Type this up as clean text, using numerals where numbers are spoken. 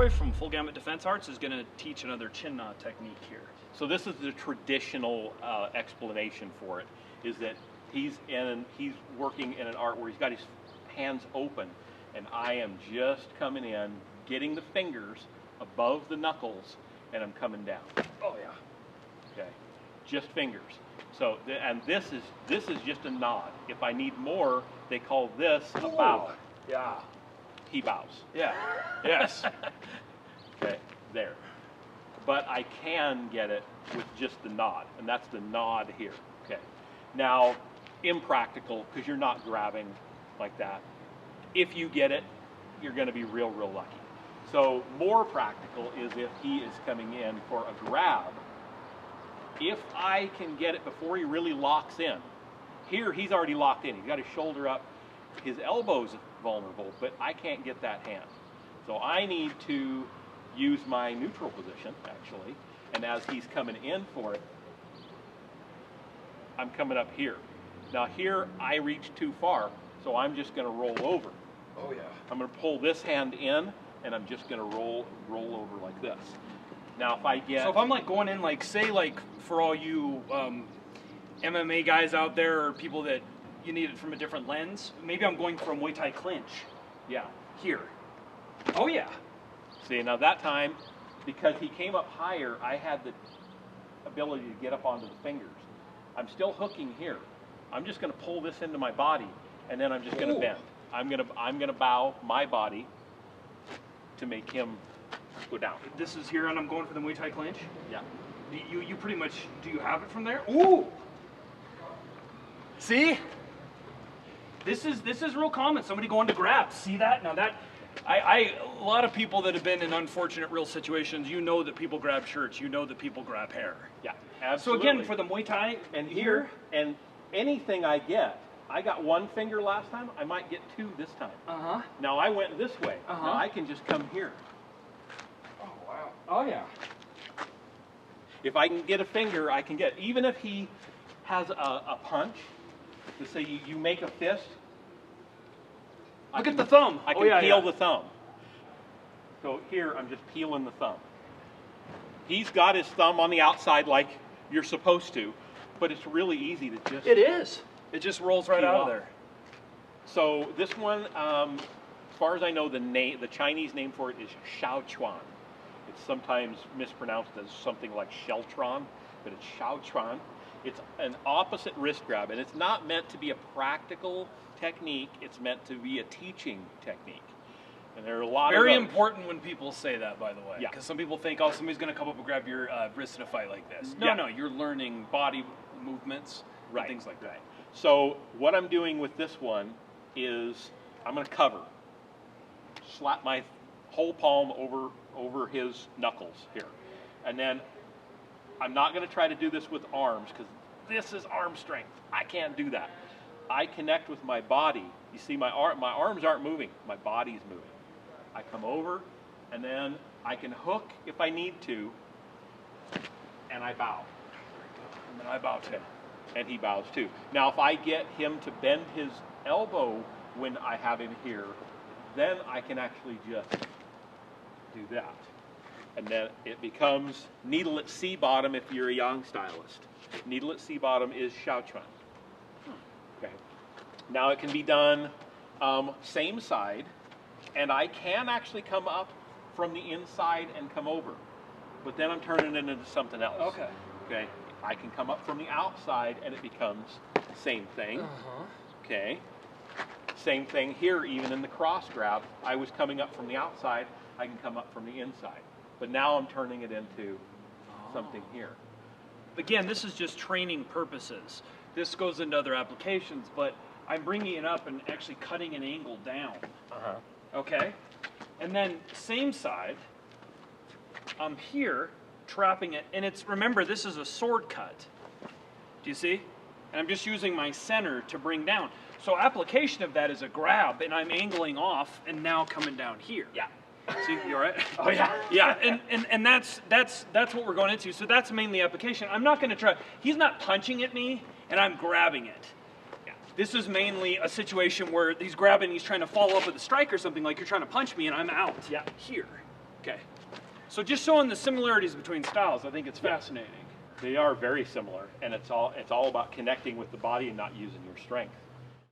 Troy from Full Gamut Defense Arts is going to teach another Chin Na technique here. So this is the traditional explanation for it, is that he's working in an art where he's got his hands open, and I am just coming in, getting the fingers above the knuckles, and I'm coming down. Oh yeah. Okay, just fingers. So, and this is just a nod. If I need more, they call this a bow. Yeah. He bows. Yeah. Yes. Okay, there. But I can get it with just the nod, and that's the nod here. Okay. Now, impractical, because you're not grabbing like that. If you get it, you're going to be real lucky. So more practical is if he is coming in for a grab. If I can get it before he really locks in. Here, he's already locked in. He's got his shoulder up. His elbow's vulnerable, but I can't get that hand. So I need to use my neutral position, actually. And as he's coming in for it, I'm coming up here. Now here, I reach too far, so I'm just going to roll over. Oh yeah. I'm going to pull this hand in, and I'm just going to roll over like this. Now if I get... So if I'm like going in, like say like for all you MMA guys out there, or people that you need it from a different lens, maybe I'm going for a Muay Thai clinch. Yeah. Here. Oh yeah. See, now that time, because he came up higher, I had the ability to get up onto the fingers. I'm still hooking here. I'm just going to pull this into my body, and then I'm just going to bend. I'm going to bow my body to make him go down. This is here, and I'm going for the Muay Thai clinch. Yeah. You pretty much, do you have it from there? Ooh. See? This is real common. Somebody going to grab. See that? Now that, a lot of people that have been in unfortunate real situations, you know that people grab shirts. You know that people grab hair. Yeah, absolutely. So again, for the Muay Thai, and here, and anything I get, I got one finger last time, I might get two this time. Uh-huh. Now I went this way. Uh-huh. Now I can just come here. Oh, wow. Oh, yeah. If I can get a finger, I can get, even if he has a punch, let's say you make a fist. Look at the thumb. I can peel the thumb. So here, I'm just peeling the thumb. He's got his thumb on the outside like you're supposed to, but it's really easy to just... It is. It just rolls right out of there. So this one, as far as I know, the Chinese name for it is Shaochuan. It's sometimes mispronounced as something like Sheltron, but it's Shaochuan. It's an opposite wrist grab, and it's not meant to be a practical technique. It's meant to be a teaching technique. And there are a lot Very of important when people say that, by the way. Yeah. Because some people think, oh, somebody's going to come up and grab your wrist in a fight like this. No, no, you're learning body movements, and things like that. So what I'm doing with this one is I'm going to cover. Slap my whole palm over his knuckles here. And then I'm not going to try to do this with arms, because this is arm strength. I can't do that. I connect with my body. You see, my arms aren't moving. My body's moving. I come over, and then I can hook if I need to, and I bow. And then I bow too. And he bows too. Now, if I get him to bend his elbow when I have him here, then I can actually just do that. And then it becomes needle at C bottom if you're a yang stylist. Needle at C bottom is Shaochuan. Okay. Now it can be done same side, and I can actually come up from the inside and come over, but then I'm turning it into something else. Okay. Okay. I can come up from the outside, and it becomes the same thing. Uh-huh. Okay. Same thing here, even in the cross grab. I was coming up from the outside. I can come up from the inside. But now I'm turning it into something here. Again, this is just training purposes. This goes into other applications, but I'm bringing it up and actually cutting an angle down. Uh-huh. Okay? And then same side, I'm here trapping it, and it's, remember, this is a sword cut. Do you see? And I'm just using my center to bring down. So application of that is a grab, and I'm angling off and now coming down here. Yeah. See, you all right? Oh yeah. Yeah, and that's what we're going into. So that's mainly application. I'm not going to try. He's not punching at me, and I'm grabbing it. Yeah. This is mainly a situation where he's grabbing. He's trying to follow up with a strike or something, like you're trying to punch me, and I'm out. Yeah. Here. Okay. So just showing the similarities between styles, I think it's fascinating. They are very similar, and it's all about connecting with the body and not using your strength.